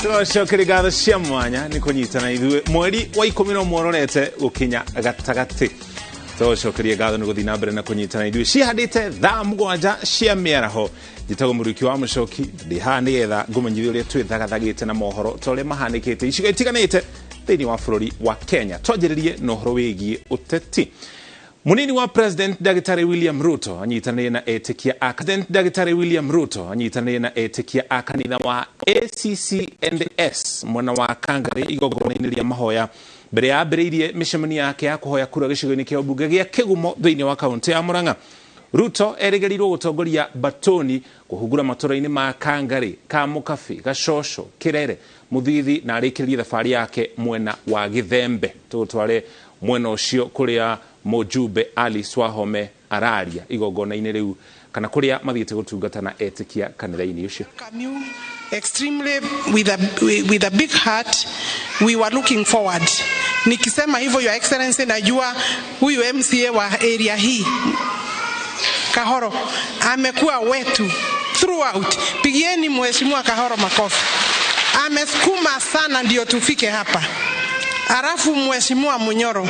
Shokerigatho cia mwanya ni kunyitana ithuĩ mweri wa 10 mwororete gukinya gatagati. Shokerie gatho ni guthina mbere na kunyitana ithuĩ cihandite thaa 7 cia miaraho. Njitago Mũriki wa Mũcoki ndi haha nigetha ngumenyithie uria twithagathagite na mohoro tore mahanikite icigo itiganite thĩinĩ wa bũrũri wa Kenya. Twanjĩrĩrie na ũhoro wĩgiĩ ũteti. Munini wa President Dagitari William Ruto anyitanĩire na etĩkia a kanitha wa ACC&S mwena wa Kangari igongona-inĩ rĩa mahoya mbere ya ambĩrĩirie mĩcemanio yake ya kũhoya kura gĩcigo-inĩ kĩa ũmbunge gĩa Kĩgumo thĩinĩ wa kaunti ya Murang'a. Ruto erĩgĩrĩirwo gũtongoria Batoni kũhungura matũra-inĩ ma Kangari, Kamũkabi, Gacocho, Kirere, Muthithi na arĩkĩrĩrie thabarĩ yake mwena wa Gĩthembe. Tũtware mwena ũcio kũrĩa Mujumbe Alice Wahome araria igongona-inĩ rĩu kana kũrĩa mathiĩte gũtungata na etĩkia kanitha-inĩ ũcio. Extremely with a big heart we were looking forward. Nikisema hivyo, Your Excellency, najua huyu MCA wa area hii Kahoro amekuwa wetu throughout. Pigieni Mheshimiwa Kahoro makofi. Amesukuma sana ndio tufike hapa. Alafu Mheshimiwa Munyoro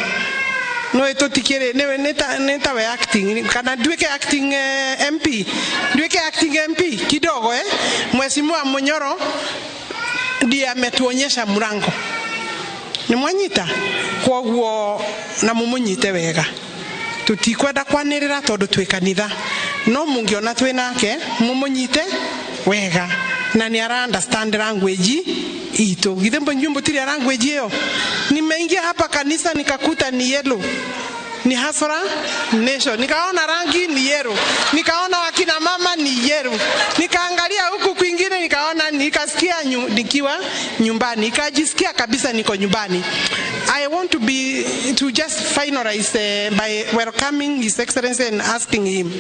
no eto tikere neta we acting kana duweke acting MP kidogo Mheshimiwa Munyoro ndiye ametuonyesha mlango. Ni mwanyita kwa huo na mumunyite wega. Tutikwenda kwanirira tondu twi kanitha no mungiona twi nake mumunyite wega na ni ara understand language ito githembo nyumbo tiri language hiyo. Nimeingia hapa kanisa nikakuta ni yellow, ni Hasra Nation, nikaona rangi ni yellow, nikaona wakina mama ni yellow, nikaangalia huku kwingine nikaona, nikasikia nikiwa nyumbani, nikajisikia kabisa niko nyumbani. I want to just finalize by welcoming His Excellency and asking him,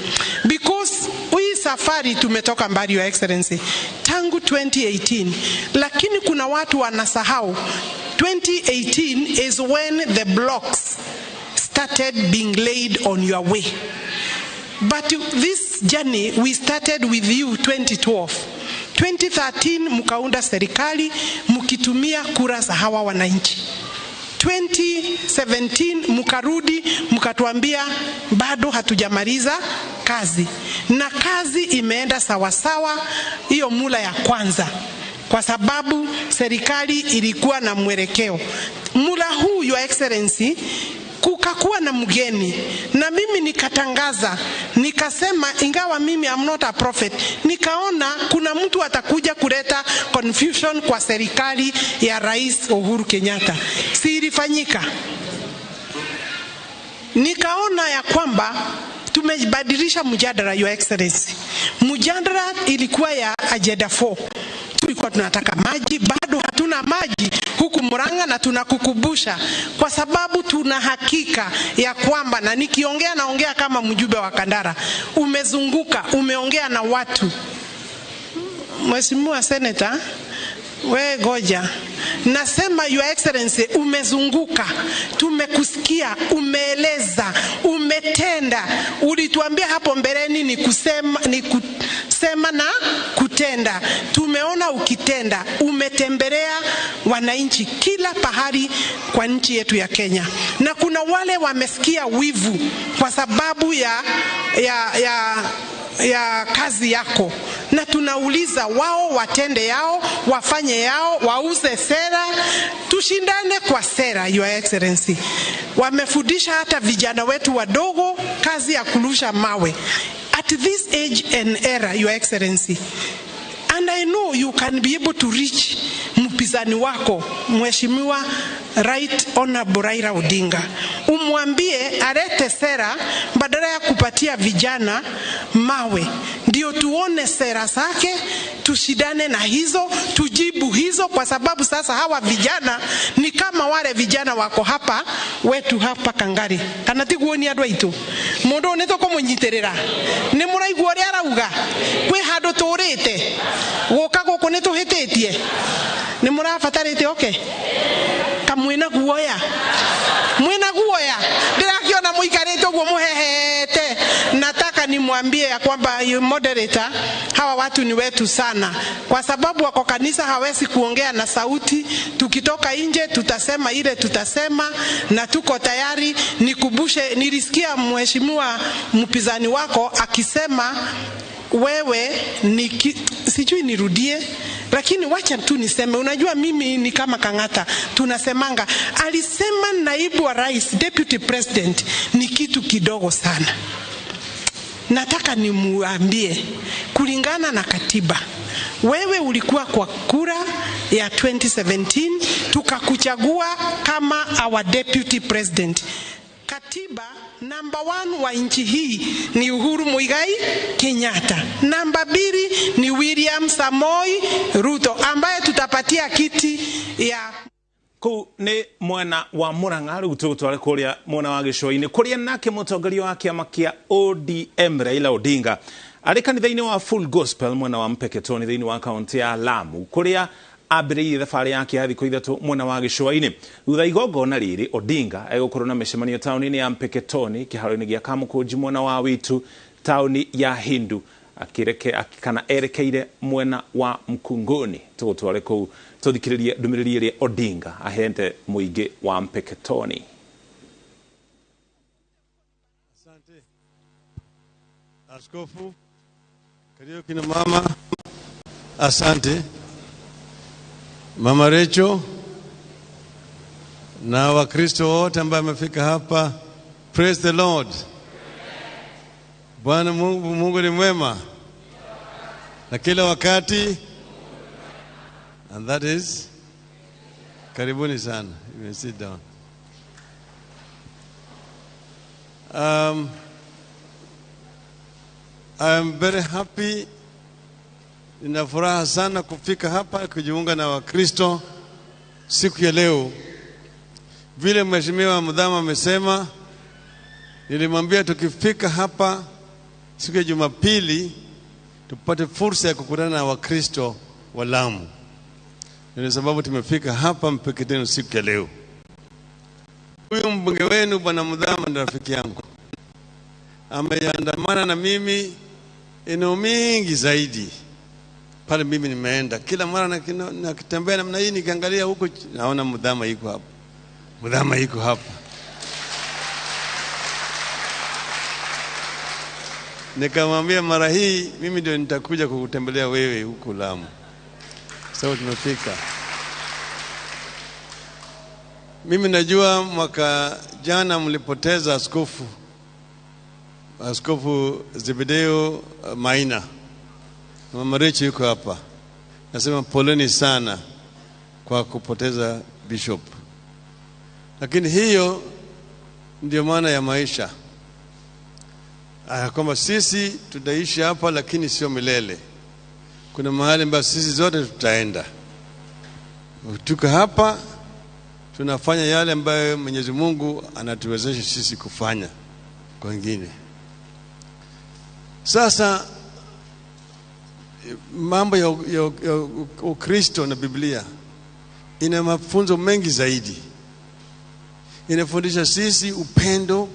because we safari tumetoka mbali, Your Excellency, tangu 2018, lakini kuna watu wanasahau 2018 is when the blocks started being laid on your way. But this journey we started with you 2012. 2013 mkaunda serikali mkitumia kura za hawa wananchi. 2017 mkarudi mkatuambia bado hatujamaliza kazi, na kazi imeenda sawa sawa hiyo mula ya kwanza, kwa sababu serikali ilikuwa na mwelekeo. Mula huu, Your Excellency, kukakuwa na mgeni na mimi nikatangaza, nikasema ingawa mimi I'm not a prophet, nikaona kuna mtu atakuja kuleta confusion kwa serikali ya Rais Uhuru Kenyatta. Si ilifanyika? Nikaona ya kwamba tumebadilisha mjadala, Your Excellency. Mjadala ilikuwa ya agenda 4. Tulikuwa tunataka maji, bado hatuna maji huku Murang'a, na tunakukubusha kwa sababu tuna hakika ya kwamba, na nikiongea naongea kama mjumbe wa Kandara, umezunguka, umeongea na watu. Mheshimiwa Senator, we goja, nasema Your Excellency, umezunguka, tumekusikia, umeeleza, umetenda. Ulituambia hapo mbeleni ni kusema na kutenda. Tumeona ukitenda, umetembelea wananchi kila pahali kwa nchi yetu ya Kenya, na kuna wale wamesikia wivu kwa sababu ya kazi yako, na tunauliza wao watende yao, wafanye yao, wauze sera, tushindane kwa sera, Your Excellency. Wamefundisha hata vijana wetu wadogo kazi ya kurusha mawe at this age and era, Your Excellency. And I know you can be able to reach mpinzani wako Mheshimiwa Right Honorable Raila Odinga, umwambie alete sera badala ya kupatia vijana mawe. Ndio tuone sera zake, tushidane na hizo, tujibu hizo, kwa sababu sasa hawa vijana ni kama wale vijana wako hapa wetu hapa Kangari. Kanatiguoni andũ aitũ mundu neto ko munyitirira ni muraigua ria arauga kwi handu turite guka guku ni tuhititie ni murabatarite okay kamwina guoya mwina guoya ndirakiona muikarite uguo muhehete. Nataka nimwambie ya kwamba moderator, hawa watu ni wetu sana, kwa sababu wako kanisa hawezi kuongea na sauti. Tukitoka nje tutasema ile tutasema, na tuko tayari. Nikubushe, nilisikia mheshimiwa mpinzani wako akisema wewe ni sijui nirudie, lakini wacha tu niseme, unajua mimi ni kama Kang'ata tunasemanga, alisema naibu wa rais, deputy president ni kitu kidogo sana. Nataka nimuambie, kulingana na katiba, wewe ulikuwa kwa kura ya 2017 tukakuchagua kama our deputy president. Katiba namba 1 wa nchi hii ni Uhuru Muigai Kenyatta. Namba 2 ni William Samoei Ruto, ambaye tutapatia kiti ya ku ni mwana wa Murang'a ruto twale kuria mwana wa Gicũa-inĩ kuria nake mũtongoria wa kĩama kĩa ODM Raila Odinga arĩ kanitha-inĩ wa Full Gospel mwana wa Mpeketoni thĩinĩ wa kaunti ya Lamu kuria ambĩrĩirie thabarĩ yake ya thikũ ithatũ mwana wa Gĩcũa-inĩ. Thutha igongona rĩrĩ, Odinga egũkorwo na mĩcemanio taũni-inĩ ya Mpeketoni, kĩharo-inĩ gĩa Kamũkũnji mwana wa Witu, taũni ya Hindu, kana erekeire mwena wa Mkunguni. Tũgũtware kũu tũthikĩrĩrie ndũmĩrĩri ĩrĩa Odinga ahente mũingĩ wa Mpeketoni. Asante Askofu, karibu kina mama. Asante Mama Recho na Wakristo wote ambao wamefika hapa. Praise the Lord. Bwana Mungu ni mwema na kila wakati, and that is, karibuni sana. You may sit down. I'm very happy, nina furaha sana kufika hapa kujiunga na Wakristo siku ya leo. Vile Mheshimiwa Mudhama amesema, nilimwambia tukifika hapa siku ya Jumapili tupate fursa ya kukutana na Wakristo wa Lamu. Ndio sababu tumefika hapa Mpeketoni siku ya leo. Huyu mbunge wenu Bwana Mudhama ni rafiki yangu, ameandamana na mimi eneo mingi zaidi. Pale mimi nimeenda kila mara nakitembea namna hii, nikiangalia huko naona Mudhama yuko hapa, Mudhama yuko hapa. Nikamwambia mara hii mimi ndio nitakuja kukutembelea wewe huko Lamu. Sasa tumefika. Mimi najua mwaka jana mlipoteza Askofu Zebedeo Maina. Mama Recho yuko hapa. Nasema poleni sana kwa kupoteza bishop. Lakini hiyo ndio maana ya maisha. Kwamba sisi tutaishi hapa lakini sio milele. Kuna mahali ambapo sisi zote tutaenda. Tuko hapa tunafanya yale ambayo Mwenyezi Mungu anatuwezesha sisi kufanya kwa wengine. Sasa mambo ya Ukristo na Biblia ina mafunzo mengi zaidi. Inafundisha sisi upendo,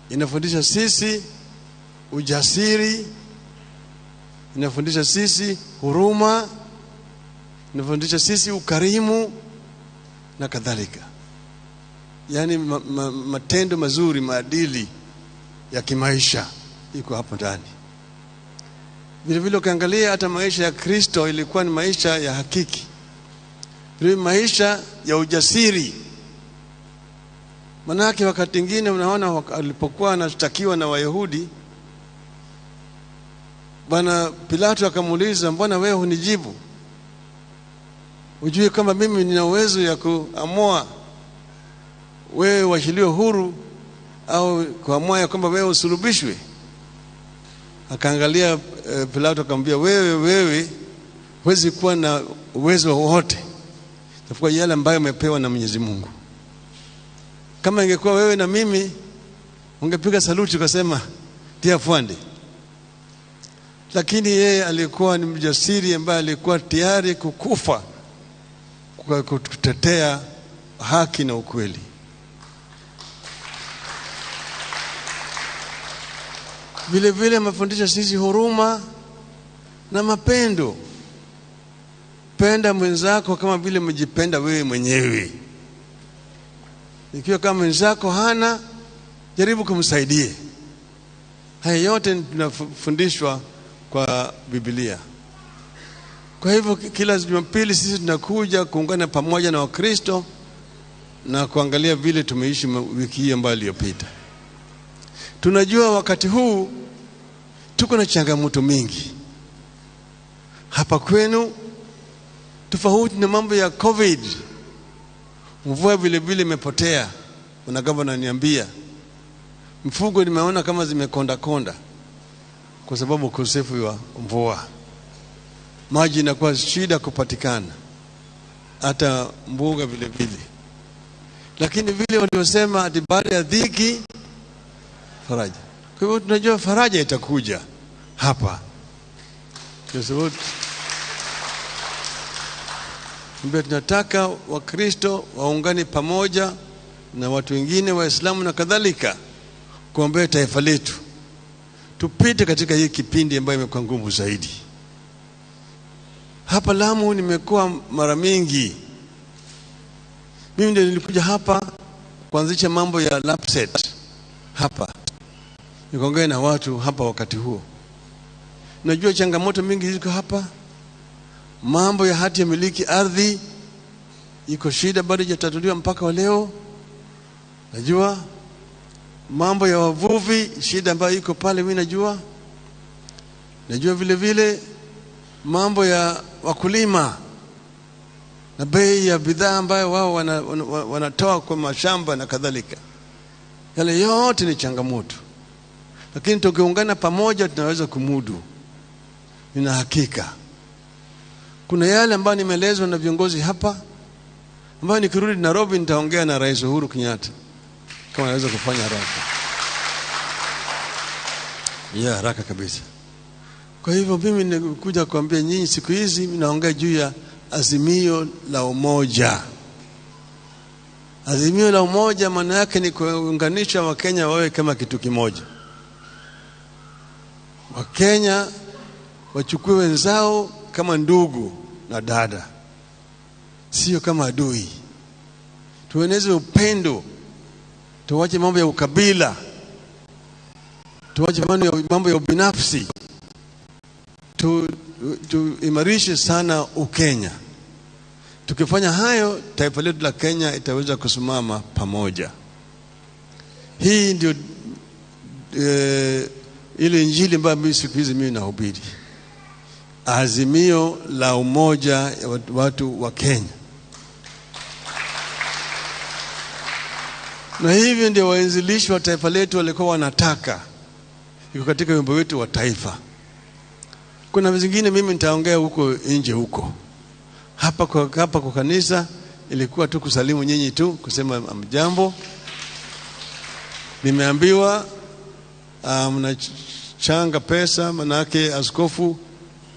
inafundisha sisi ujasiri, inafundisha sisi huruma, inafundisha sisi ukarimu na kadhalika. Yani matendo mazuri, maadili ya kimaisha iko hapo ndani. Vile vile ukiangalia hata maisha ya Kristo ilikuwa ni maisha ya hakiki. Vile maisha ya ujasiri. Manake wakati mwingine unaona alipokuwa anashtakiwa na Wayahudi, Bwana Pilato akamuuliza, mbona wewe hunijibu? Ujue kama mimi nina uwezo ya kuamua wewe wachiliwe huru au kuamua ya kwamba wewe usulubishwe. Akaangalia Pilato akamwambia, wewe huwezi kuwa na uwezo wowote. Tafuta yale ambayo umepewa na Mwenyezi Mungu. Kama ingekuwa wewe na mimi, ungepiga saluti ukasema tia fuande. Lakini yeye alikuwa ni mjasiri ambaye alikuwa tayari kukufa kwa kutetea haki na ukweli. Vile vile amefundisha sisi huruma na mapendo. Penda mwenzako kama vile umejipenda wewe mwenyewe. Ikiwa kama mwenzako hana, jaribu kumsaidie. Haya yote tunafundishwa kwa Biblia. Kwa hivyo kila Jumapili sisi tunakuja kuungana pamoja na Wakristo na kuangalia vile tumeishi wiki hii ambayo iliyopita. Tunajua wakati huu tuko na changamoto mingi. Hapa kwenu tofauti na mambo ya COVID. Mvua vile vile imepotea. Kuna gavana ananiambia mfugo nimeona kama zimekonda konda kwa sababu ukosefu wa mvua. Maji inakuwa shida kupatikana. Hata mbuga vile vile. Lakini vile waliosema ati baada ya dhiki faraja. Kwa hivyo tunajua faraja itakuja hapa. Kwa sababu tunataka Wakristo waungane pamoja na watu wengine Waislamu na kadhalika kuombea taifa letu. Tupite katika hii kipindi ambayo imekuwa ngumu zaidi. Hapa Lamu nimekuwa mara mingi. Mimi ndio nilikuja hapa kuanzisha mambo ya LAPSSET hapa. Nikaongea na watu hapa wakati huo. Najua changamoto mingi ziko hapa. Mambo ya hati ya miliki ardhi iko shida bado hajatatuliwa mpaka wa leo. Najua mambo ya wavuvi shida ambayo iko pale mimi najua. Najua vile vile mambo ya wakulima na bei ya bidhaa ambayo wao wanatoa kwa mashamba na kadhalika. Yale yote ni changamoto. Lakini tukiungana pamoja tunaweza kumudu. Nina hakika. Kuna yale ambayo nimeelezwa na viongozi hapa ambayo nikirudi Nairobi nitaongea na Rais Uhuru Kenyatta kama anaweza kufanya haraka. Haraka kabisa. Kwa hivyo mimi nikuja kuambia nyinyi siku hizi naongea juu ya azimio la umoja. Azimio la umoja maana yake ni kuunganisha Wakenya wawe kama kitu kimoja. Wakenya wachukue wenzao kama ndugu na dada, sio kama adui. Tueneze upendo, tuwache mambo ya ukabila, tuwache mambo ya ubinafsi, tuimarishe sana Ukenya. Tukifanya hayo, taifa letu la Kenya itaweza kusimama pamoja. Hii ndio ile injili ambayo mimi siku hizi mimi nahubiri. Azimio la umoja ya watu wa Kenya. Na hivi ndio waanzilishi wa taifa letu walikuwa wanataka. Iko katika wimbo wetu wa taifa. Kuna vingine mimi nitaongea huko nje huko. Hapa kwa kanisa ilikuwa tu kusalimu nyinyi tu, kusema mjambo. Nimeambiwa mnachanga pesa, manake askofu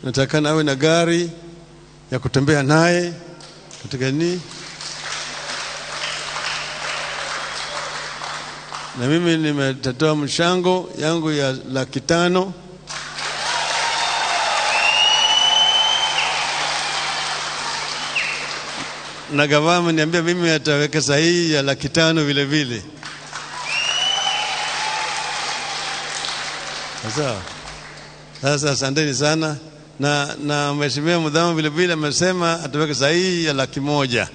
nataka nawe na gari ya kutembea naye katika nini. Na mimi nimetatoa mchango yangu ya 500,000. Na gavana niambia mimi ataweka sahihi ya 500,000 vile vile. Sasa asanteni sana. Na mheshimiwa Mudhama vile vile amesema ataweka sahihi ya 100,000.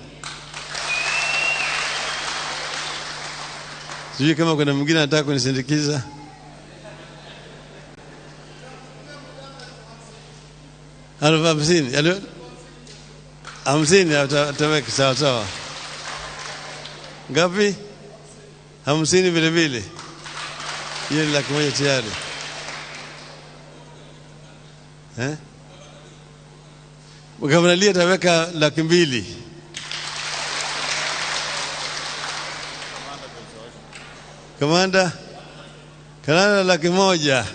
Sijui kama kuna mwingine anataka kunisindikiza. Hamsini ataweka sawa sawa. Ngapi? 50 vile vile. Hiyo ni 100,000 tayari. Gavana Lia ataweka 200,000. Kamanda 100,000.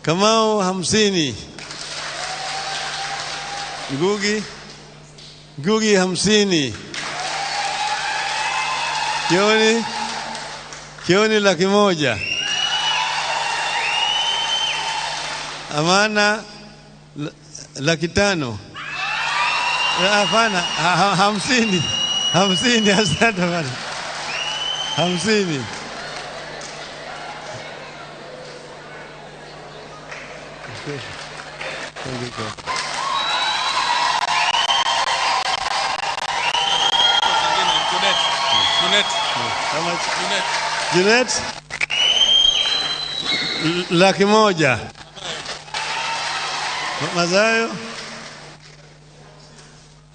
Kamau 50. Ngugi 50. Joni Kioni 100,000. Amana 500,000. Hapana, 50. 50, asante bwana. 50. Junet 100,000. Mazayo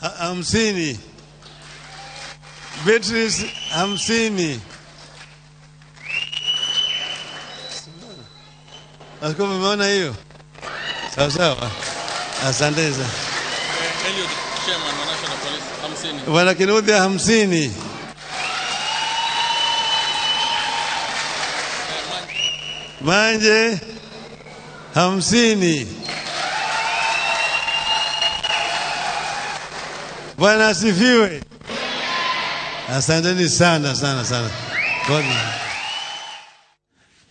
50. Beatrice 50. Asko umeona hiyo? Sawa sawa. Asante sana. Eliud Chairman wa National Police 50. Bwana Kinuthia 50. Manje 50. Bwana asifiwe. Asanteni sana sana sana.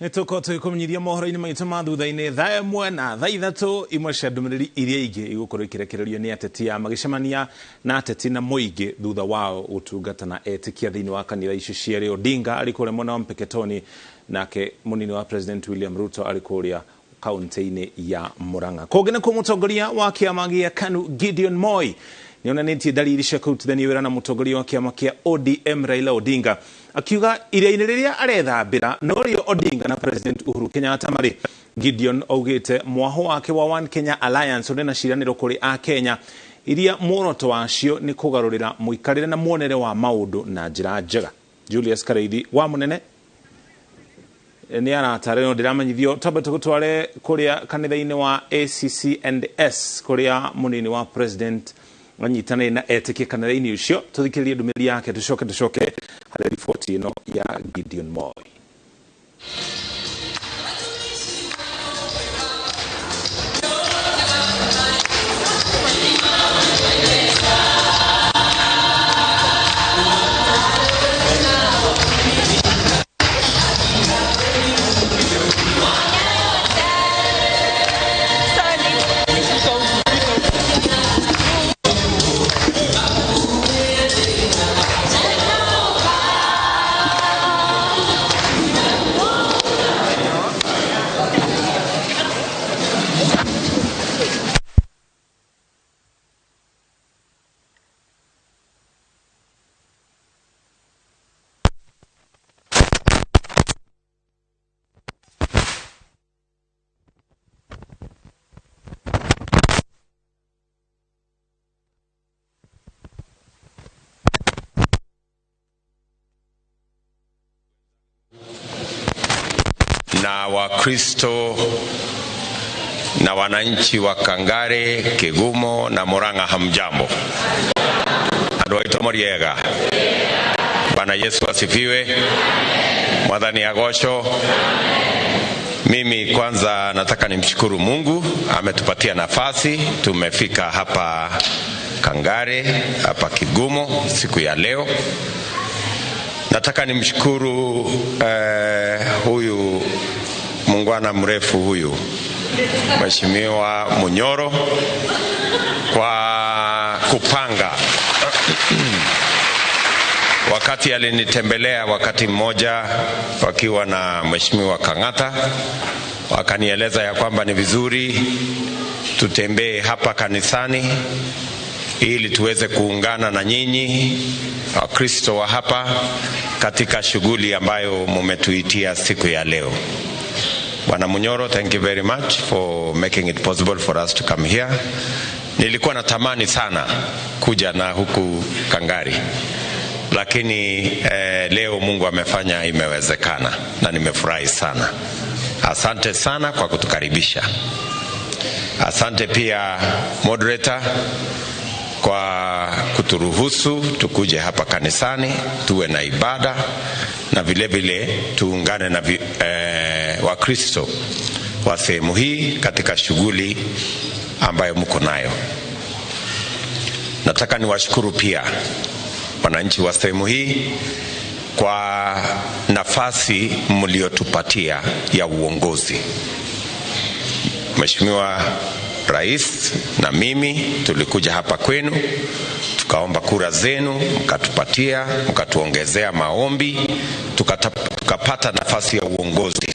Nituko tuikumenyithia mohoro-ini maitu ma thutha-ini thaa imwe na thaa ithatu imwe cia ndumiriri iria ingi igukorwo ikirekererio ni ateti ya magicemania na ateti na muingi thutha wao gutungata na etikia thiini wa kanitha icio cieri. Odinga ari kuria mwena wa Mpeketoni, nake munini wa President William Ruto ari kuria kaunti-ini ya Murang'a. Kugina ku mutongoria wa kiama gia KANU Gideon Moi nionanitie dalili cia kurutithania wira na mutongoria wa kiama kia ODM Raila Odinga, akiuga iria-ini riria arethambira norio Odinga na President Uhuru Kenyatta mari. Gideon augite mwaho wake wa One Kenya Alliance uri na ciraniro kuri a Kenya iria muoroto wacio ni kugarurira muikarire na muonere wa maundu na njira njega. Julius Kareithi wa munene ni aratarĩrio ndiramanyithio tabe tugutware kuria kanitha-ini wa ACC&S kuria munini wa President wanyitane na etikia kanitha-ini ucio. Tuthikiririe ndumĩrĩri yake tucoke harĩ riboti ino ya Gideon Moi. na Wakristo na wananchi wa Kangare, Kegumo na Murang'a, hamjambo. Andũ aitũ muriega. Bwana Yesu asifiwe. Mwathani agocwo. Mimi kwanza nataka nimshukuru Mungu, ametupatia nafasi, tumefika hapa Kangare, hapa Kegumo siku ya leo. Nataka nimshukuru huyu muungwana mrefu huyu Mheshimiwa Munyoro kwa kupanga wakati alinitembelea wakati mmoja wakiwa na Mheshimiwa Kang'ata, wakanieleza ya kwamba ni vizuri tutembee hapa kanisani ili tuweze kuungana na nyinyi Wakristo wa hapa katika shughuli ambayo mumetuitia siku ya leo. Bwana Munyoro, thank you very much for making it possible for us to come here. Nilikuwa natamani sana kuja na huku Kangari, lakini leo Mungu amefanya imewezekana na nimefurahi sana. Asante sana kwa kutukaribisha. Asante pia moderator kwa kuturuhusu tukuje hapa kanisani tuwe na ibada na vile vile tuungane na Wakristo wa sehemu hii katika shughuli ambayo mko nayo. Nataka niwashukuru pia wananchi wa sehemu hii kwa nafasi mliotupatia ya uongozi. Mheshimiwa Rais na mimi tulikuja hapa kwenu, tukaomba kura zenu, mkatupatia, mkatuongezea maombi, tukapata nafasi ya uongozi.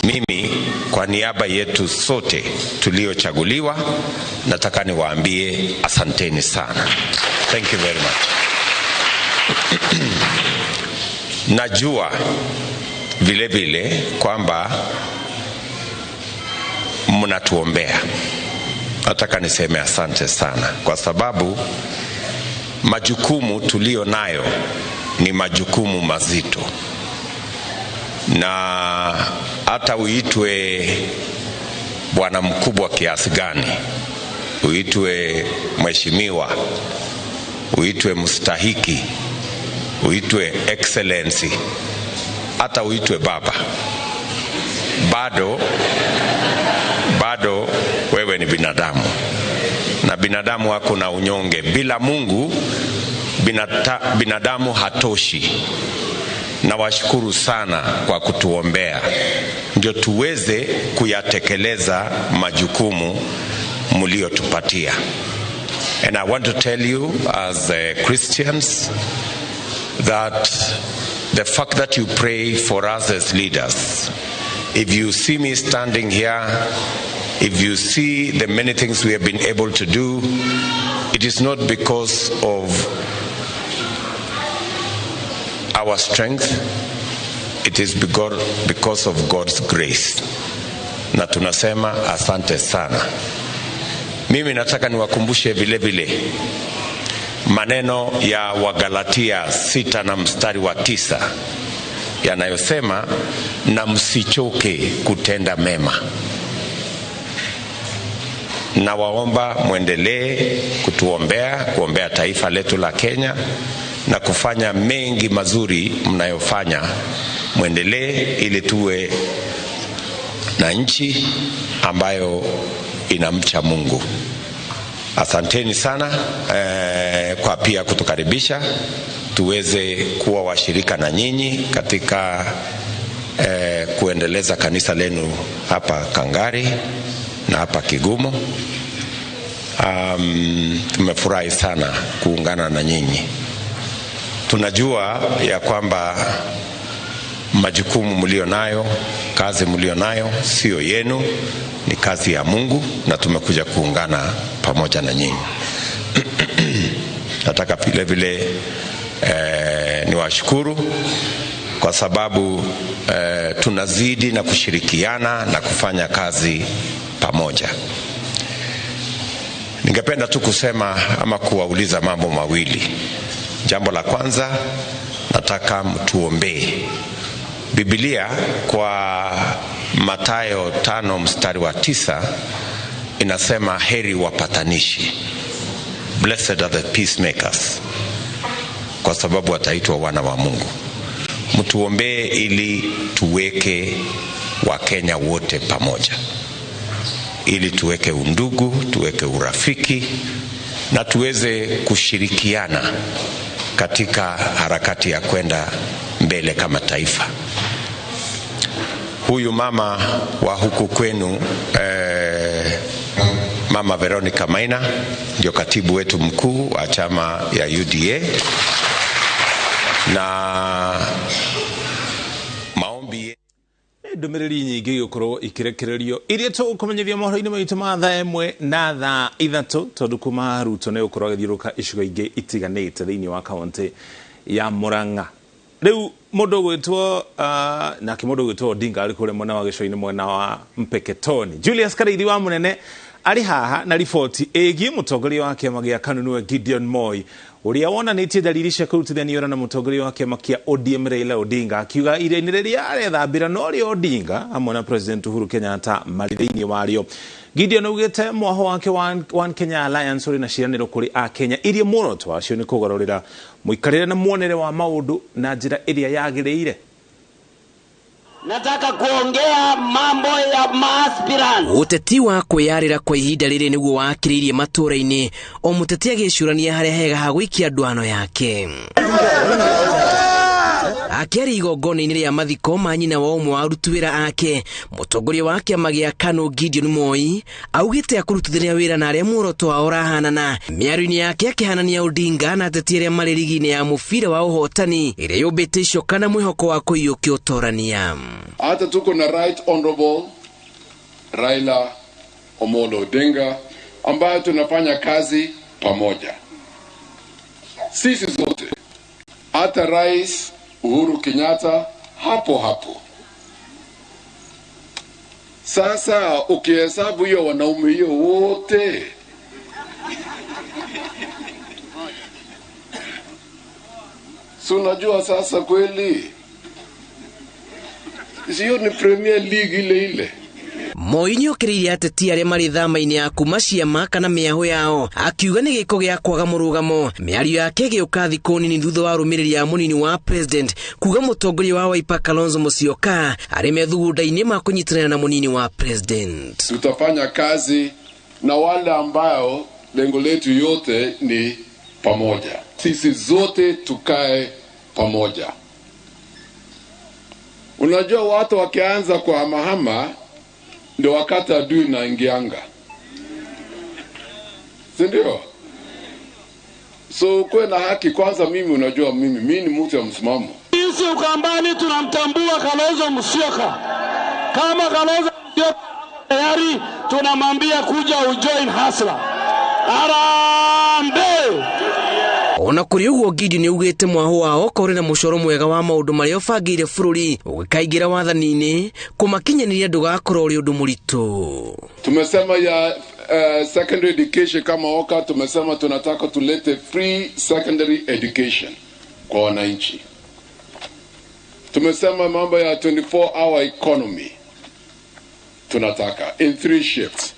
Mimi kwa niaba yetu sote tuliochaguliwa, nataka niwaambie asanteni sana. Thank you very much. Najua vile vile kwamba mnatuombea. Nataka niseme asante sana, kwa sababu majukumu tulio nayo ni majukumu mazito, na hata uitwe bwana mkubwa kiasi gani, uitwe mheshimiwa, uitwe mstahiki, uitwe excellency, hata uitwe baba, bado wewe ni binadamu, na binadamu wako na unyonge. Bila Mungu binadamu hatoshi. Na washukuru sana kwa kutuombea ndio tuweze kuyatekeleza majukumu mliotupatia. And I want to tell you as Christians that the fact that you pray for us as leaders, if you see me standing here, if you see the many things we have been able to do, it is not because of our strength, it is because of God's grace. Na tunasema asante sana. Mimi nataka niwakumbushe vile vile maneno ya Wagalatia 6 na mstari wa 9 yanayosema, na msichoke kutenda mema. Na waomba muendelee kuombea taifa letu la Kenya na kufanya mengi mazuri mnayofanya. Muendelee ili tuwe na nchi ambayo inamcha Mungu. Asanteni sana kwa pia kutukaribisha tuweze kuwa washirika na nyinyi katika kuendeleza kanisa lenu hapa Kangari na hapa Kigumo. Tumefurahi sana kuungana na nyinyi. Tunajua ya kwamba majukumu mlio nayo, kazi mlio nayo sio yenu, ni kazi ya Mungu, na tumekuja kuungana pamoja na nyinyi. Nataka vile vile niwashukuru kwa sababu tunazidi na kushirikiana na kufanya kazi pamoja. Ningependa tu kusema ama kuwauliza mambo mawili. Jambo la kwanza, nataka mtuombee. Biblia kwa Mathayo 5 mstari wa 9 inasema, heri wapatanishi, blessed are the peacemakers, kwa sababu wataitwa wana wa Mungu. Mtuombee ili tuweke Wakenya wote pamoja, ili tuweke undugu, tuweke urafiki, na tuweze kushirikiana katika harakati ya kwenda mbele kama taifa. Huyu mama wa huku kwenu, Mama Veronica Maina, ndio katibu wetu mkuu wa chama ya UDA, na maombi ndumiriri nyingi gukoro ikirekererio iria tukumenyithia mohoro-ini maitu ma thaa 1 na thaa 3 tondu kuma Ruto ne ukoro agithiuruka icigo ingi itiganite thiini wa kaunti ya Murang'a. Riu mundu gwitwo na kimundu gwitwo Odinga ari kure mwena wa gico-ini mwena wa Mpeketoni. Julius Karithi wa Munene ari haha na riboti egie mutongoria wa kiama gia KANU niwe Gideon Moi, uria wonanitie dalili cia kurutithania na mutongoria wa kiama kia ODM Raila Odinga, akiuga ire-ini riria arethambira no ri Odinga hamwe na President Uhuru Kenyatta mari thiini wario. Gideon augite mwaho wake One Kenya Alliance uri na ciraniro kuri a Kenya iria muoroto wacio ni kugarurira muikarire na muonere wa maundu na njira iria yagiriire. Nataka kuongea mambo ya maaspirant. Uteti wa kwiyarira kwa ihinda riri niguo wakiririe matura-ini, o muteti agicurania haria hega ha gwikia ndwano yake. akĩaria igongona-inĩ rĩa mathiko ma nyina wa ũmwe wa aruti wĩra ake, mũtongoria wa kĩama gĩa KANU Gideon Moi augĩte akũrutithania wĩra na arĩa muoroto wao ũrahanana. Mĩario-inĩ yake akĩhanania Odinga na ateti arĩa marĩ ligi-inĩ ya mũbira wa ũhotani ĩrĩa yũmbĩte icoka na mwĩhoko wa kũiyũkia ũtorania. Hata tuko na Right Honorable Raila Amolo Odinga ambayo tunafanya kazi pamoja sisi zote, hata Rais Uhuru Kenyatta hapo. Sasa ukihesabu hiyo wanaume hiyo wote, si unajua sasa kweli sio ni Premier League ile. Moi nĩokĩrĩire ateti arĩa marĩ thama-inĩ ya kuma ciama kana mĩaho yao, akiuga nĩ gĩko gĩa kwaga mũrũgamo. Mĩario yake gĩũka thikũ nini thutha wa arũmĩrĩri a mũnini wa president kuga mũtongoria wa Wiper Kalonzo Musyoka arĩ methugunda-inĩ ma kũnyitanĩra na mũnini wa president. Tutafanya kazi na wale ambao lengo letu yote ni pamoja, sisi zote tukae pamoja. Unajua watu wakianza kwa hamahama ndio wakati adui na ingianga, sindio? So kuwe na haki kwanza. Mimi unajua mimi ni mtu ya msimamo. Sisi Ukambani tunamtambua Kalonzo Musyoka. Kama Kalonzo Musyoka tayari tunamwambia kuja ujoin hasla. Arambe! Ona kũrĩ ũguo Gideon nĩaugĩte mwaho wao kũrĩ na mũcoro mwega wa maũndũ marĩa ũbangĩire bũrũri ũgĩkaingĩra wathani-inĩ kũmakinyanĩria ndũgakorwo ũrĩ ũndũ mũritũ. Tumesema ya secondary education kama Oka, tumesema tunataka tulete free secondary education kwa wananchi. Tumesema mambo ya 24-hour economy tunataka in 3 shifts.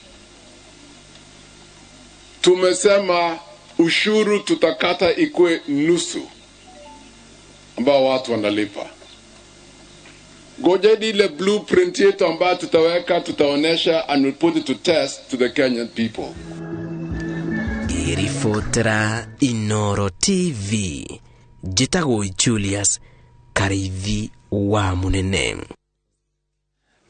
Tumesema ushuru tutakata ikue nusu ambao watu wanalipa. Gojedi ile blueprint yetu ambayo tutaweka, tutaonesha and we'll put it to test to the Kenyan people. Irifotera Inoro TV, Jitago Julius Kareithi wa Munene.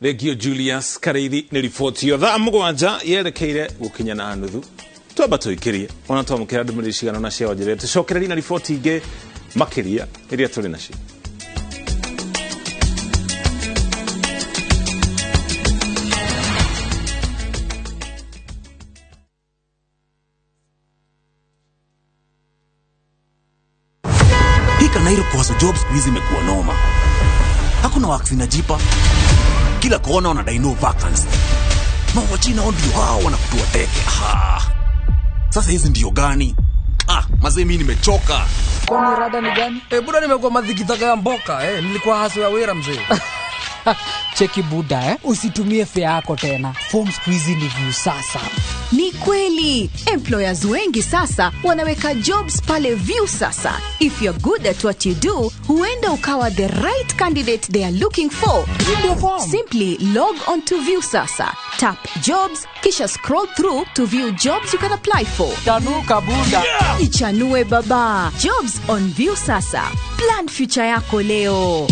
Thegio Julius Kareithi nĩ riboti yo thaa mũgwanja yerekeire gũkinya na nuthu. Twamba tũikĩrie ona twamũkĩra ndũmĩrĩri cigana na cia onjere tũcokererie na riboti ingĩ makĩria iria tũrĩ nacio. Hika Nairo kwa jobs squeeze imekuwa noma. Hakuna works inajipa. Kila kona wanadai no vacancy. Mawachina ndio hao wanakutua teke. Sasa hizi ndio gani? Mazee mimi nimechoka. Kwani rada ni gani? Buda nimekuwa madhikitaka ya mboka. Nilikuwa haso ya wera mzee. Cheki buda usitumie fare yako tena. Form squeeze ni view sasa. Ni kweli, employers wengi sasa wanaweka jobs pale view sasa. If you're good at what you do, huenda ukawa the right candidate they are looking for. Simply log on to view sasa. Tap jobs, kisha scroll through to view jobs you can apply for. Tanuka buda. Ichanue baba. Jobs on view sasa. Plan future yako leo.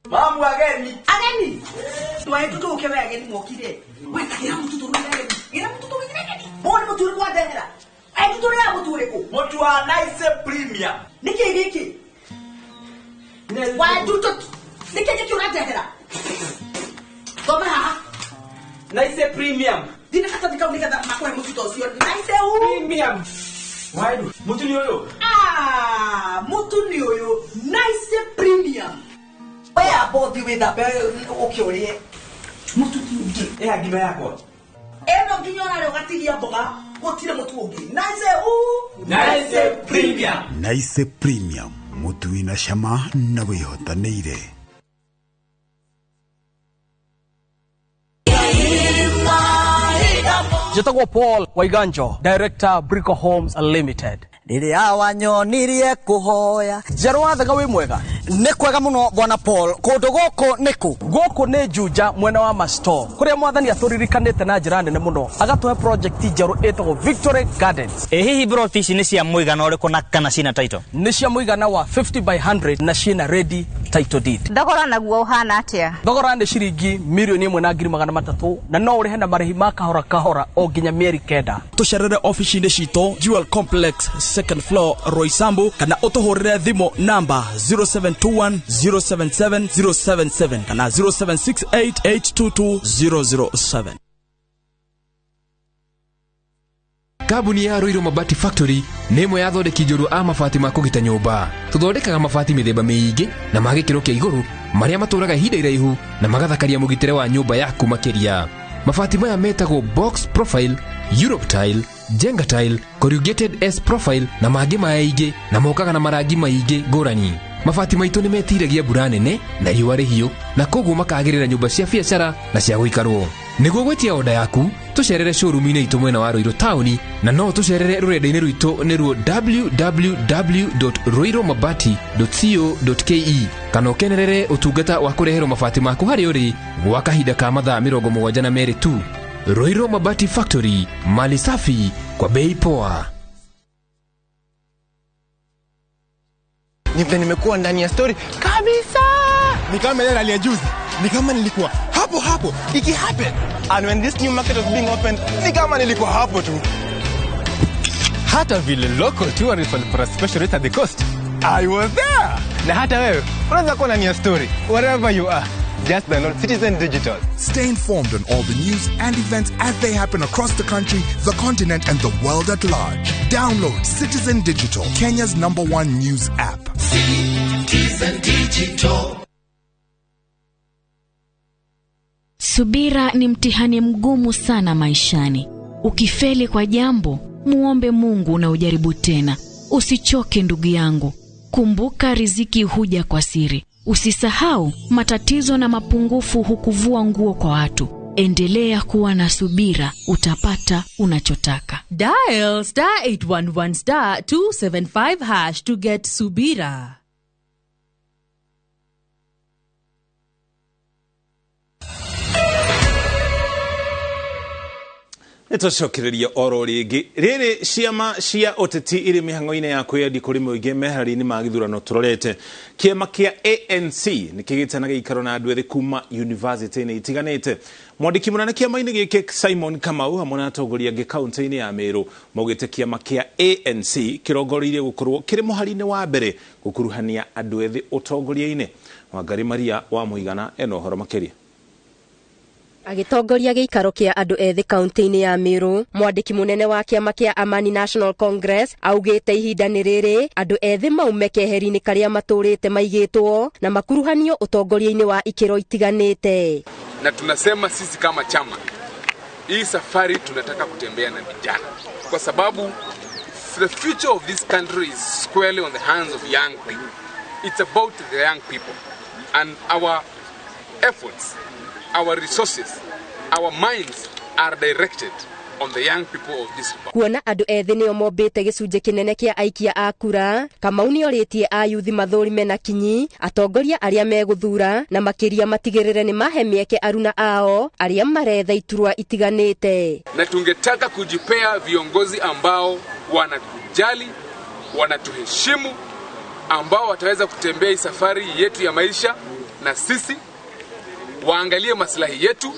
Mamu ageni. Ageni. Tuwae tutu ukewe ageni mwokide. Weta kila mtu turu ageni. Ina mtu turu ageni. Boni mtu kwa dehera. Ai mtu ya mtu reko. Mtu wa nice premium. Niki. Why tutu. Niki una dehera. Toma ha. Nice premium. Dina kata dika unika makwa mtu tosio. Nice premium. Why do? Mtu ni oyo. Mtu ni oyo. Nice premium. Where about you with that okay mutu ti agime yako eno ginyona leo gatiria boga gotire mutu ungi nice premium nice premium mutu ina shama na wihotanire Jitagwo Paul Waiganjo, Director Brico Homes Limited. Rĩrĩa wanyonirie kũhoya Jerwa thaga wĩ mwega Nĩ kwega mũno bwana Paul. Kũndũ gũkũ nĩkũ? Gũkũ nĩ Juja mwena wa Masto. Kũrĩa mwathani atũririkanĩte na njĩra nene mũno. Agatũhe project njerũ ĩtagwo Victory Gardens. Hihi bro ici nĩ cia mũigana ũrĩkũ na kana cina title? Nĩ cia mũigana wa 50 by 100 na ciina ready title deed. Thogora naguo ũhana atĩa? Thogora nĩ ciringi 1,300,000 na no ũrĩhe na marĩhi ma kahora kahora o nginya mĩeri 9. Tũcerere ofici-inĩ citũ Jewel Complex second floor Roysambu kana ũtũhũrĩre thimũ namba 0721077077 kana 0768822007. Kambuni ya Roiro Mabati Factory nĩ ĩmwe ya thondeki njũru a mabati ma kũgita nyũmba. Tũthondekaga mabati mĩthemba mĩingĩ na ma gĩkĩro kĩa igũrũ marĩa matũraga ihinda iraihu na magathakaria mũgitĩre wa nyũmba yaku makĩria. Mabati maya metagwo box profile, Europe tile, Jenga tile, corrugated S profile na mangĩ maingĩ na mokaga na marangi maingĩ ngũrani. Mabati maitũ nĩ metiragia mbura nene na riũa rĩhiũ na koguo makagĩrĩra nyũmba cia biacara na cia gũikarwo. Nĩguo gwetia oda yaku tũcerere showroom-inĩ itũ mwena wa Roiro Town na no tũcerere rũrenda-inĩ rwitũ nĩruo www.roiromabati.co.ke kana ũkenerere ũtungata wa kũreherwo mabati maku harĩa ũrĩ gwa kahinda ka mathaa 72 tu. Roiro Mabati Factory, mali safi kwa bei poa. Nimekuwa ndani ya story kabisa. Ni kama ile hali ya juzi. Ni kama nilikuwa hapo iki happen. And when this new market was being opened, ni kama nilikuwa hapo tu. Hata vile local tourists walipata special rate at the coast, I was there. Na hata wewe unaweza kuwa ndani ya story wherever you are. Just download Citizen Digital. Stay informed on all the news and events as they happen across the country, the continent, and the world at large. Download Citizen Digital, Kenya's #1 news app. Citizen Digital. Subira ni mtihani mgumu sana maishani. Ukifeli kwa jambo, muombe Mungu na ujaribu tena. Usichoke ndugu yangu. Kumbuka riziki huja kwa siri. Usisahau matatizo na mapungufu hukuvua nguo kwa watu. Endelea kuwa na subira, utapata unachotaka. Dial *811*275# to get Subira. Nĩtũcokereria oro rĩngĩ rĩrĩ ciama cia ũteti irĩ mĩhang'o-inĩ ya kwĩyendi kũrĩ mũingĩ meharĩri-inĩ ma gĩthurano tũrorete. Kĩama kĩa ANC nĩkĩgĩte na gĩikaro na andũ ethĩ kuma university-inĩ itiganĩte. Mwandĩki mũnene kĩama-inĩ gĩkĩ Simon Kamau hamwe na atongoria angĩ kaunti-inĩ ya Meru maugĩte kĩama kĩa ANC kĩrongoreirie gũkorwo kĩrĩ mũhari-inĩ wa mbere gũkuruhania andũ ethĩ ũtongoria-inĩ. Wangari Maria wa Mũigana ena ũhoro makĩria. Agitongoria gĩikaro kĩa andũ ethĩ kaunti-inĩ ya Meru, mwandĩki mũnene wa kĩama kĩa Amani National Congress augĩte ihinda nĩ rĩrĩ andũ ethĩ maume keheri-inĩ karĩa matũrĩte maigĩtwo na makuruhanio ũtongoria-inĩ wa ikĩro itiganĩte. Na tunasema sisi kama chama, hii safari tunataka kutembea na vijana kwa sababu the future of this country is squarely on the hands of young people. It's about the young people and our efforts, our resources, our minds are directed on the young people of this republic. Kuona andũ ethĩ nĩo mombĩte gĩcunjĩ kĩnene kĩa aikia a kura, Kamau nĩorĩtie ayuthi mathũrime na kinyi atongoria arĩa megũthura na makĩria matigĩrĩre nĩ mahe mĩeke aruna ao arĩa maretha iturwa itiganĩte. Na tungetaka kujipea viongozi ambao wanatujali, wanatuheshimu, ambao wataweza kutembea safari yetu ya maisha na sisi waangalie maslahi yetu.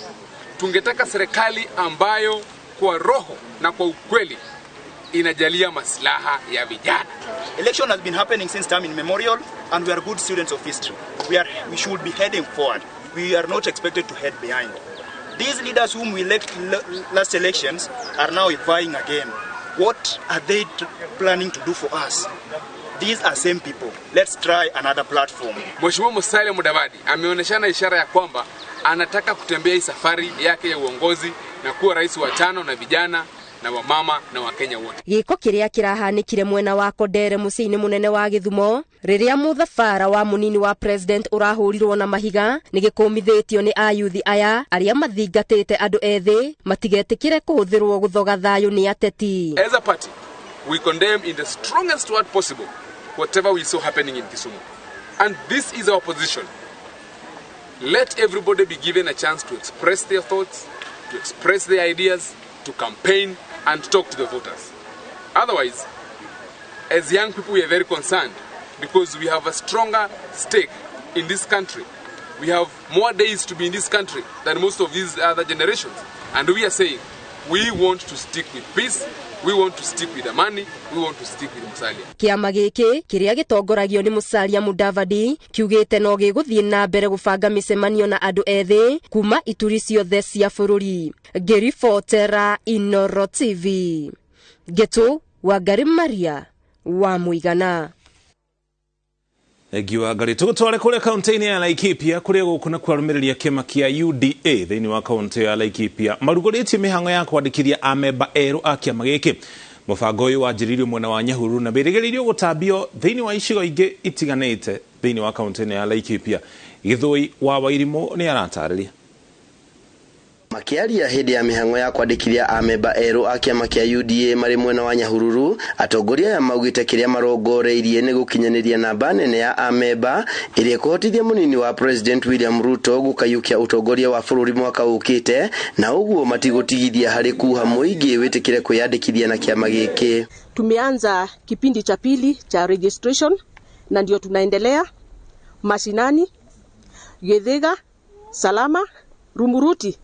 Tungetaka serikali ambayo kwa roho na kwa ukweli inajalia maslaha ya vijana. Election has been happening since time immemorial and we are good students of history. We should be heading forward. We are not expected to head behind. These leaders whom we elected last elections are now vying again. What are they planning to do for us? These are same people. Let's try another platform. Mheshimiwa Musalia Mudavadi ameonyeshana ishara ya kwamba anataka kutembea hii safari yake ya uongozi na kuwa rais wa tano na vijana na wamama na Wakenya wote. Gĩko kĩrĩa kĩrahanĩkire mwena wa Kodere mũciĩ-inĩ mũnene wa Gĩthumo rĩrĩa mũthabara wa mũnini wa president ũrahũrirwo na mahiga nĩgĩkũmithĩtio nĩ ayuthi aya arĩa mathingatĩte andũ ethĩ matigetĩkĩre kũhũthĩrwo gũthoga thayũ nĩ ateti. As a party, we condemn in the strongest word possible whatever we saw happening in Kisumu. And this is our position. Let everybody be given a chance to express their thoughts, to express their ideas, to campaign and talk to the voters. Otherwise, as young people, we are very concerned because we have a stronger stake in this country. We have more days to be in this country than most of these other generations. And we are saying, we want to stick with peace, we want to stick with Amani, we want to stick with Musalia. Kiama giki kiria gitongoragio ni Musalia Mudavadi kiugite no giguthie na mbere gubanga micemanio na andu ethi kuma ituri ciothe cia bururi. Ngiribotera Inooro TV. Geto Wangari Maria wa Muigana. Egiwa ngari tugutware kule kaunti ya Laikipia kuria gukuna kwarumiria kema kia UDA thiini wa kaunti ya Laikipia maruguritie mihango ya kwandikithia amemba eru a kiama giki. Mubango uyu wanjiririo mwena wa Nyahururu na birigiririo gutambio thiini wa icigo ingi itiganite thiini wa kaunti ya Laikipia. Githui wa Wairimu ni aratariria. Makiaria hidi ya mihango ya kwandikithia amemba eru a kiama kia UDA mari mwena wa Nyahururu, atongoria ya maugite kiria marongoreirie ni gukinyaniria namba nene ya amemba iria kuhotithia munini wa President William Ruto gukayukia utongoria wa bururi mwaka ukite, na uguo matigutithia hari kuha muingi witikire kwiyandikithia na kiama giki. Tumeanza kipindi cha pili cha registration na ndio tunaendelea mashinani, Githiga, Salama, Rumuruti,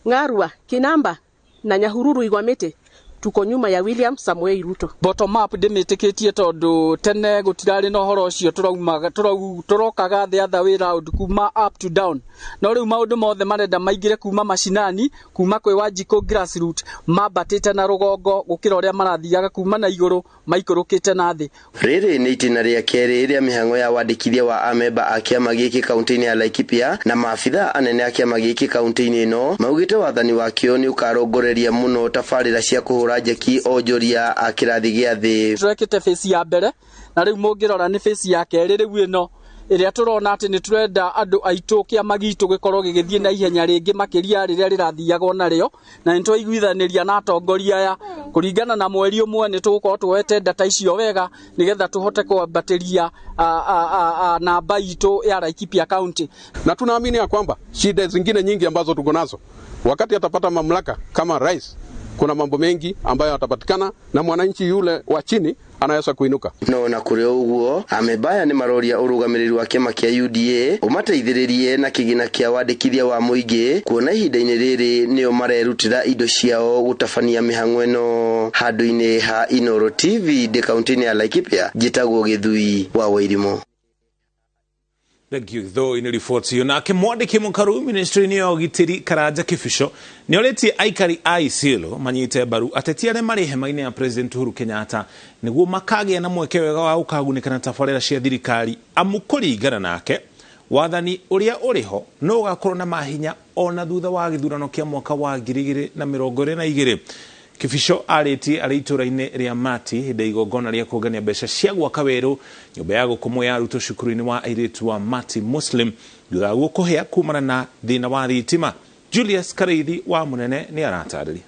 Ngarua, Kinamba na Nyahururu Igwamete tuko nyuma ya William Samuel Ruto. Bottom up ndimitikitie tondu tene gutirari no horo cio turokaga the other way round kuma up to down. No riu maundu mothe marenda maingire kuma mashinani, kuma kwe Wanjiko grassroots, mabatite na rugongo gukira uria marathiaga kuma na iguru maikurukite na thi. Riri ni itina ria keri iria mihango ya wandikithia wa amemba a kiama giki kaunti-ini ya Laikipia na maabitha anene a kiama giki kaunti-ini ino maugite wathani wakio ni ukarongoreria muno tabarira cia kuhura Jeki Ojoria akirathi gia thi. Turekete face ya mbere na riu mungirora ni face ya keri riu ino iria turona ati ni turenda andu aitu kiama gitu gikorwo gigithie na ihenya ringi makiria riria rirathiaga nario na nitwa iguithaniria na atongoria ya kuringana na mweri umwe ni tugukorwo tuwete data icio wega nigetha tuhote kwambatiria namba itu ya Laikipia County, na tunaamini ya kwamba shida zingine nyingi ambazo tuko nazo wakati atapata mamlaka kama rais, kuna mambo mengi ambayo yatapatikana na mwananchi yule wa chini anaweza kuinuka. No na kuri uguo amebaya ni maroria urugamiriri wa kiama kia UDA umateithiririe na kigina kia wandikithia wa muingi kuona ihinda-ini riri nio marerutira indo ciao gutabania mihango ino. Handu-ini ha Inooro TV de kaunti-ini ya Laikipia, Gitagwo Githui wa Wairimu. Though in reports you na mwandiki mukaru ministry ni ogitiri Karanja Kifisho ni oleti aikari Isiolo manyite baru atetiare mari hema-ini ya President Uhuru Kenyatta niguo makage na mweke wega wa ukagunika na tafarira cia thirikari amukuringana nake wathani uria uriho no gakorwo na mahinya ona thutha wa githurano kia mwaka wa 2022. Kifisho areti aritura-ini ria Mati hinde igongona ria kugania mbeca cia gwaka weru nyumba ya gukomwo ya Ruto cukuru-ini wa airitu wa Mati Muslim thutha wa kuhea kumana na thina wa thitima. Julius Kareithi wa Munene ni aratariria.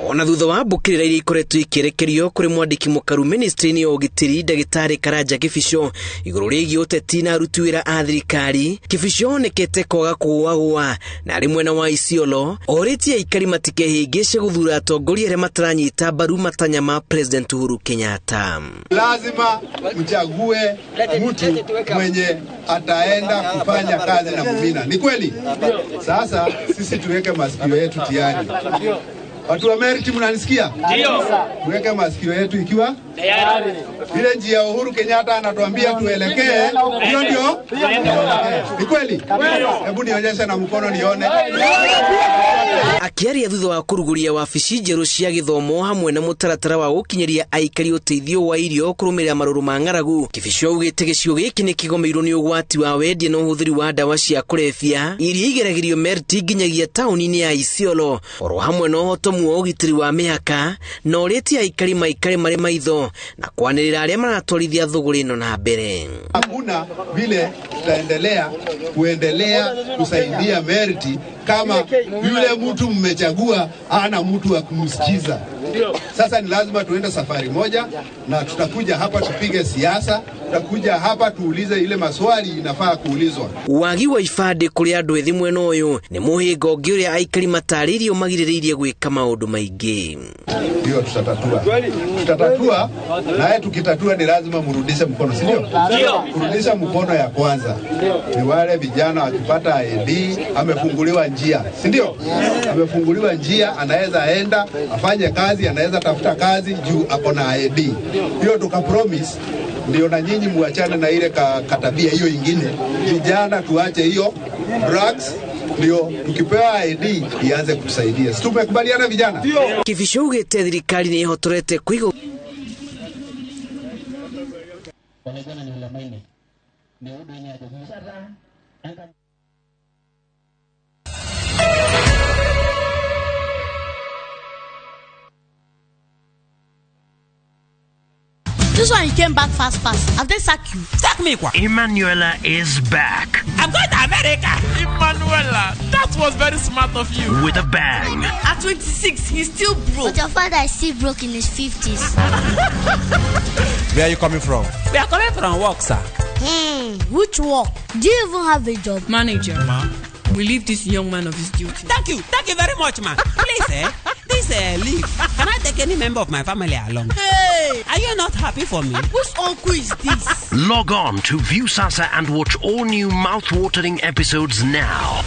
Ona thutha wa mbukirira iria ikoretwo ikirekerio kuri mwandiki mukaru ministry-ini ya ugitiri Ndagitari Karanja Kifisho iguru rigi uteti na aruti wira a thirikari, Kifisho nekete kwaga kuagwa na ari mwena wa Isiolo oritie aikari matikehingice guthura atongoria aria mataranyita mbaru matanya ma President Uhuru Kenyatta. Lazima mchague mtu mwenye ataenda kufanya kazi na Mumina. Ni kweli? Sasa sisi tuweke masikio yetu tiani. Watu wa Meriti mnanisikia? Ndio. Tuweke masikio yetu ikiwa tayari. Vile njia Uhuru Kenyatta anatuambia tuelekee, hiyo ndio. Ni kweli? Hebu nionyeshe na mkono nione. Akiaria thutha wa kuruguria wabici njeru cia githomo hamwe na mutaratara wa gukinyeria aikari uteithio wa irio kurumirira maruru ma ng'aragu, Kifisho augite gicigo giki ni kigomeirwo ni ugwati wa wendia na uhuthiri wa ndawa cia kurebia iria igeragirio Meriti nginyagia tauni-ini ya Isiolo oro hamwe na uhotomu wa ugitiri wa mihaka na oreti aikari maikare mari maitho na kwanirira aria maratwarithia thuguri ino na mbere. Hakuna vile tutaendelea kusaidia Meriti kama yule mtu mmechagua ana mtu wa kumsikiza. Sasa ni lazima tuende safari moja na tutakuja hapa tupige siasa takuja hapa tuulize ile maswali inafaa kuulizwa. Wagi wa ifade kuri andu ethi mwena uyu ni muhingo ungi uria aikari mataririo magiriririe gwika maundu maingi. Ndio tutatatua naye tukitatua ni lazima murudishe mkono, si ndio? Kurudisha mkono ya kwanza ni wale vijana wakipata ID amefunguliwa njia, si ndio? Amefunguliwa njia, anaweza enda afanye kazi, anaweza tafuta kazi juu ako na ID. Hiyo tukapromise ndio na nyinyi muachane na ile katabia hiyo ingine. Vijana tuache hiyo drugs, ndio tukipewa ID ianze kutusaidia. Si tumekubaliana vijana? Kifishuge thirikari ni ihotorete kuigo This one you came back fast. Have they sacked you? Sack me, quoi. Emanuela is back. I'm going to America. Emanuela, that was very smart of you. With a bang. At 26, he's still broke. But your father is still broke in his 50s. Where are you coming from? We are coming from work, sir. Which work? Do you even have a job? Manager. Ma? We leave this young man of his duty. Thank you very much, ma. Please, this leave. Can I take any member of my family along? Hey! Are you not happy for me? Whose uncle is this? Log on to Viusasa and watch all new mouth-watering episodes now.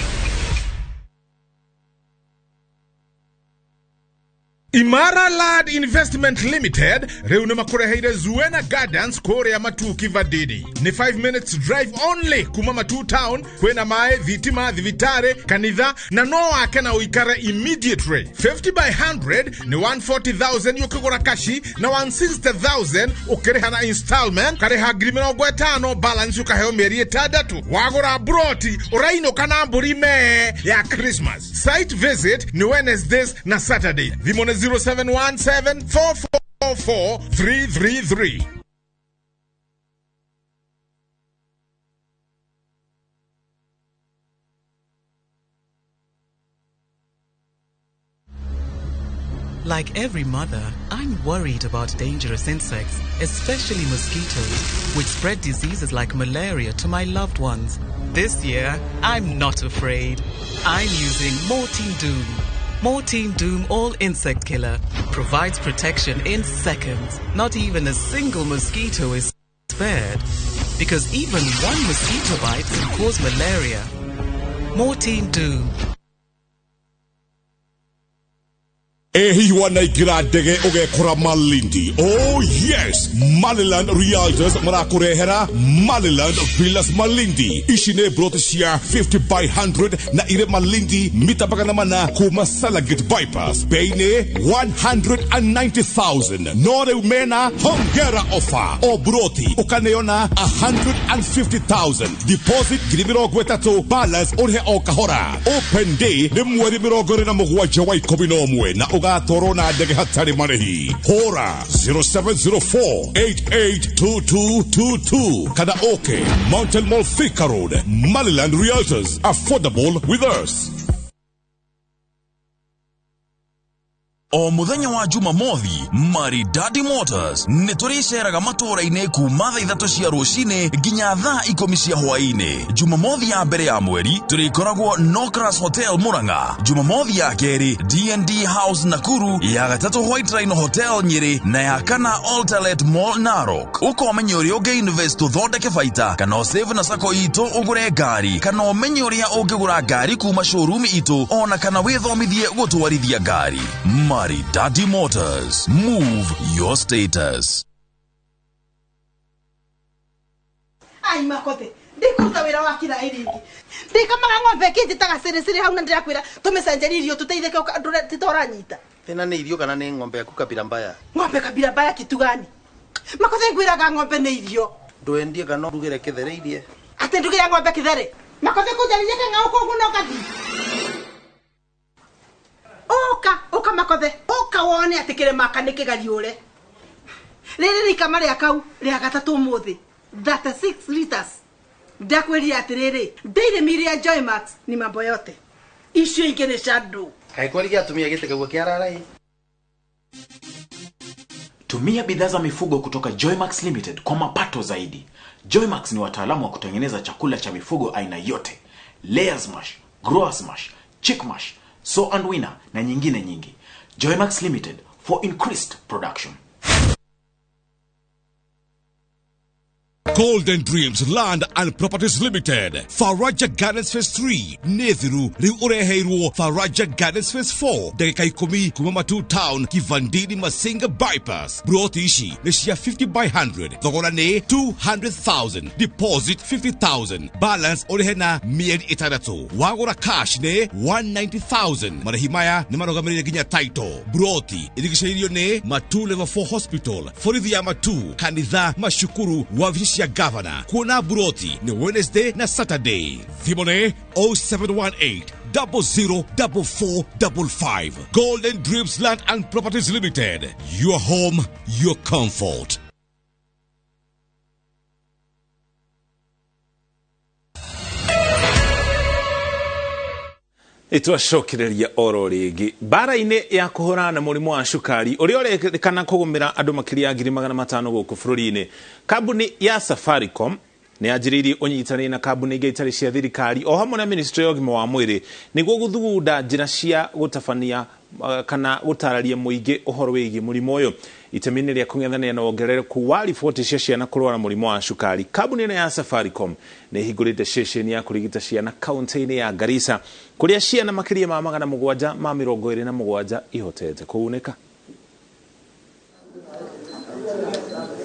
Imara Lad Investment Limited reuna makureheire Zuena Gardens Korea Matu Kivadidi. Ni 5 minutes drive only kuma Matu town kwena mae vitima dhivitare kanitha na noa kena uikare immediately. 50 by 100 ni 140,000 yukigura kashi na 160,000 ukireha na installment kareha agreement ogwetano balance yukaheo mieri etadatu. Wagura broti uraino kanamburi me ya Christmas. Site visit ni Wednesdays na Saturday. Vimone 0717-444-333. Like every mother, I'm worried about dangerous insects, especially mosquitoes, which spread diseases like malaria to my loved ones. This year, I'm not afraid. I'm using Mortein Doom. Mortein Doom All Insect Killer provides protection in seconds. Not even a single mosquito is spared, because even one mosquito bite can cause malaria. Mortein Doom. Ehiwa naigira ndege ugekora Malindi. Oh yes, Maliland Realtors marakurehera Maliland Villas Malindi. Ishine brotishia 50 by 100 na ire Malindi mitabaka namana kuma Salagate bypass. Beine 190,000. Nore umena hongera offer. O broti ukaneona 150,000. Deposit giribiro gwetato balance orhe o kahora. Open day ni mweri mirogore na mugwaja wa ikobinomwe na Torona dege hatari marehi. Hora 0704-882222. Kadaoke, Mountain Mall Thika Road, Maliland Realtors. Affordable with us. O muthenya wa Jumamothi, Maridadi Motors nituriceraga matura-ini kuma thaa 3 cia rucini nginya thaa 10 cia hwaini. Jumamothi ya mbere ya mweri turikoragwo Nocras Hotel Murang'a. Jumamothi ya keri D&D House Nakuru, ya gatatu White Rhino Hotel Nyeri na ya kana Altalet Mall Narok. Ukomenye uria unge-invest uthondeke baita kana usave na sako itu ugure ngari kana umenye uria ungigura ngari kuma showroom itu ona kana withomithie gutwarithia ngari. Maridadi Motors. Move your status. Ai makote. Ndikuta wira wa kila iringi. Ndikamaga ng'ombe kiti taga siri hauna ndirakwira tumecenjeria irio tuteitheke titoranyita. Tena ni irio kana ni ng'ombe yaku kabila mbaya? Ng'ombe kabila mbaya kitu gani? Makote ngwiraga ng'ombe ni irio. Ndwendie kana ndugire kithere irie. Ate ndugire ng'ombe kithere. Makote kujarije kenga uko guno kadi. Oka makothe. Oka wone atikire makanike gariure. Riri rikama ria kau ria gatatu muthi. 36 liters. Ndakweria atiriri. Ndeire miri ya Joymax ni mambo yote. Icio ingi ni shadow. Kai kweli atumia gite kagwo kiararai. Tumia bidhaa za mifugo kutoka Joymax Limited kwa mapato zaidi. Joymax ni wataalamu wa kutengeneza chakula cha mifugo aina yote. Layers mash, growers mash, chick mash, sow and winner na nyingine nyingi. Joymax Limited for increased production. Golden Dreams Land and Properties Limited, Faraja Gardens Phase 3, Nethiru, Riu Ureheirwo, Faraja Gardens Phase 4, Dakika 10 Kumamatu Town, Kivandini Masinga Bypass, Brotishi, Neshia 50 by 100, Thogora ne 200,000, Deposit 50,000, Balance Orehena Mied Itadato, Wagora Cash ne 190,000, Marahimaya ne Marogamirina Ginya Title, Broti, Irigishairio ne Matu Level 4 Hospital, Foridhia Matu, Kanidha Mashukuru, Wavishia Governor, Kuna Buroti, ne Wednesday na Saturday. Thimone 0718 004455. Golden Dreams Land and Properties Limited. Your home, your comfort. Itwacokereria oro rigi bara-ine ya kuhura na murimu wa shukari uri orekana kugumira andu makiria 500,000 guku bururi-ini. Kambuni ya Safaricom ni ajiririe unyitanire na kambuni ingi itari cia thirikari o hamwe na Ministry of Health wa mwiri niguo guthugunda njira cia gutabania kana gutararia muingi uhoro wigi murimu uyu. Itemini ria kung'ethanira na wongerereku wa riboti cia ciana kurwara murimu wa shukari. Kambuni ya Safaricom ni hingurite ceceni ya kurigita ciana kaunti-ini ya Garissa kuria ciana makiria ma 727 ihotete kuuneka.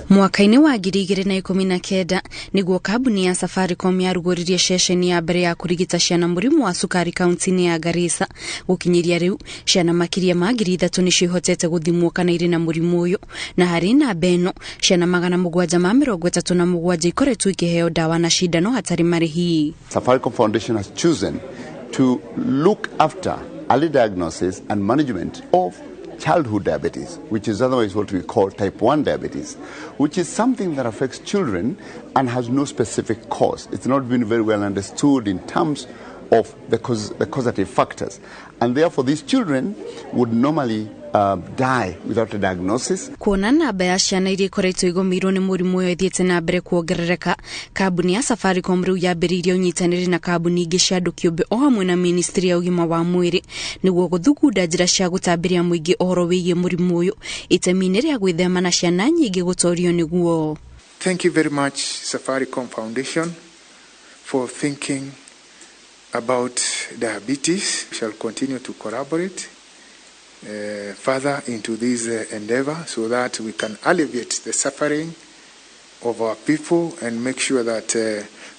Mwaka-ini wa 2019 niguo kambuni ya Safaricom yarugoririe ceceni ya mbere ya kurigita ciana murimu wa sukari kaunti-ini ya Garissa. Gukinyiria riu ciana makiria ma 3,000 ni cihotete guthimwo kana iri na murimu uyu, na hari na beno ciana 737 ikoretwo ikiheo dawa na shindano hatari marihi. Safaricom Foundation has chosen to look after early diagnosis and management of childhood diabetes, which is otherwise what we call type 1 diabetes, which is something that affects children and has no specific cause. It's not been very well understood in terms of the causative factors. And therefore these children would normally die without a diagnosis. Kuona namba ya ciana iria ikoretwo igomirwo ni murimu uyu ithiete na mbere kuongerereka, kambuni ya Safaricom riu yambiririe unyitaniri na kambuni ingi cia andu kiumbe o hamwe na Ministry ya Ugima wa Mwiri niguo guthugunda njira cia gutambiria muingi uhoro wigie murimu uyu, itemini ria gwithema na ciana nyingi gutorio niguo. Thank you very much, Safaricom Foundation, for thinking about diabetes. We shall continue to collaborate further into this endeavor so that we can alleviate the suffering of our people and make sure that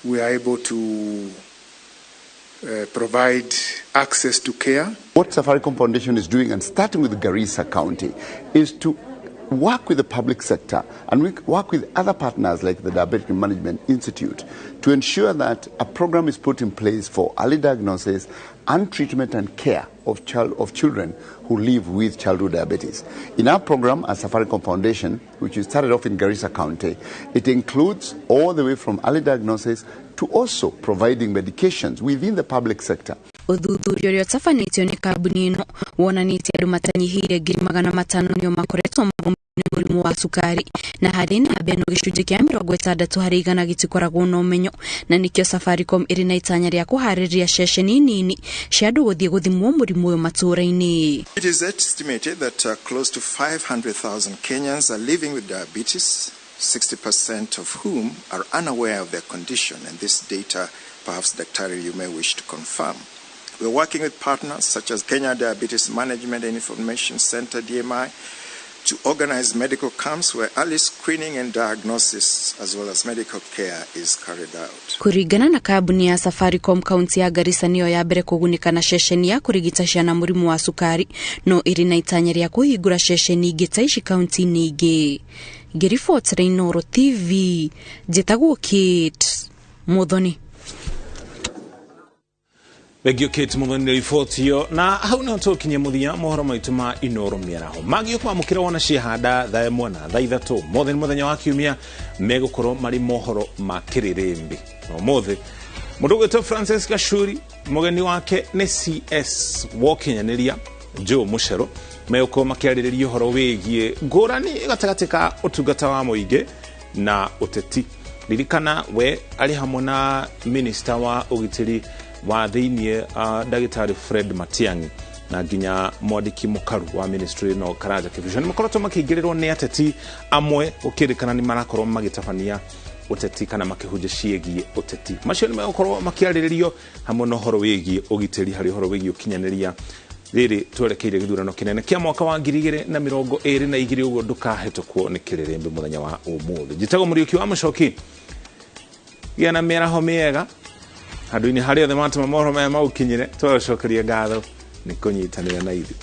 we are able to provide access to care. What Safaricom Foundation is doing, and starting with Garissa County, is to work with the public sector and we work with other partners like the Diabetes Management Institute to ensure that a program is put in place for early diagnosis and treatment and care of children who live with childhood diabetes. In our program as Safaricom Foundation, which we started off in Garissa County, it includes all the way from early diagnosis to also providing medications within the public sector. Uthuthuria uria tafanitio ni kambuni ino wonanitie andu matanyihire 500,000 nio makoretwo magumire murimu wa sukari, na hari na beno gicunji kia 60 hari igana gitikoragwo na umenyo, na nikio Safaricom iri na itanya ria kuhariria ceceni nini cia andu guthie guthimwo murimu uyu matura-ini. It is estimated that close to 500,000 Kenyans are living with diabetes, 60% of whom are unaware of their condition, and this data perhaps Dr. you may wish to confirm. We're working with partners such as Kenya Diabetes Management and Information Center, DMI, to organize medical camps where early screening and diagnosis as well as medical care is carried out. Kuringana na kambuni ya Safaricom kaunti ya Garissa niyo ya mbere kugunika na ceceni ya kurigita ciana murimu wa sukari, no iri na itanya ria kuhingura ceceni ingi ta ici kaunti-ini ingi. Ngiribotera Inooro TV, njitagwo Kate Muthoni. Begio Kate Muthoni na riboti yo, na hau no tukinyia muthia mohoro maitu ma Inooro miaraho magio kwa mukira wona cihanda thaa 1 na thaa 3 mothe muthenya wa kiumia megukorwo mari mohoro ma kiririmbi no mothe mundu gwetwo Francis Gashuri mugeni wake ni CS Wokinyaniria Joe Mushero meuko makiarĩrĩria ũhoro wĩgiĩ ngũrani gatagatĩ ka ũtungata wa mũingĩ na ũteti. Ririkana we arĩ hamwe na minista wa ũgitĩri wa thĩinĩ Ndagĩtarĩ Fred Matiang'i na nginya mwandĩki mũkaru wa ministry no Karanja Kibicho nĩmakoretwo makĩingĩrĩrwo nĩ ateti amwe gũkĩrĩkana nĩ marakorwo magĩtabania ũteti kana makĩhunjia ciĩgiĩ ũteti. Macio nĩ megũkorwo makĩarĩrĩrio hamwe na ũhoro wĩgiĩ ũgitĩri harĩ ũhoro wĩgiĩ ũkinyanĩria rĩrĩ twerekeire gĩthurano kĩnene kĩa mwaka wa 2022 ũguo ndũkahĩtũkwo nĩ kĩrĩrĩmbĩ mũthenya wa ũmũthĩ. Njĩtagwo Mũriũki wa Mũchoki, gĩa na mĩaraho mĩega handũ-inĩ harĩa othe matũma mohoro maya maũkinyĩre. Twacokeria ngatho nĩ kũnyitanĩra na ithuĩ.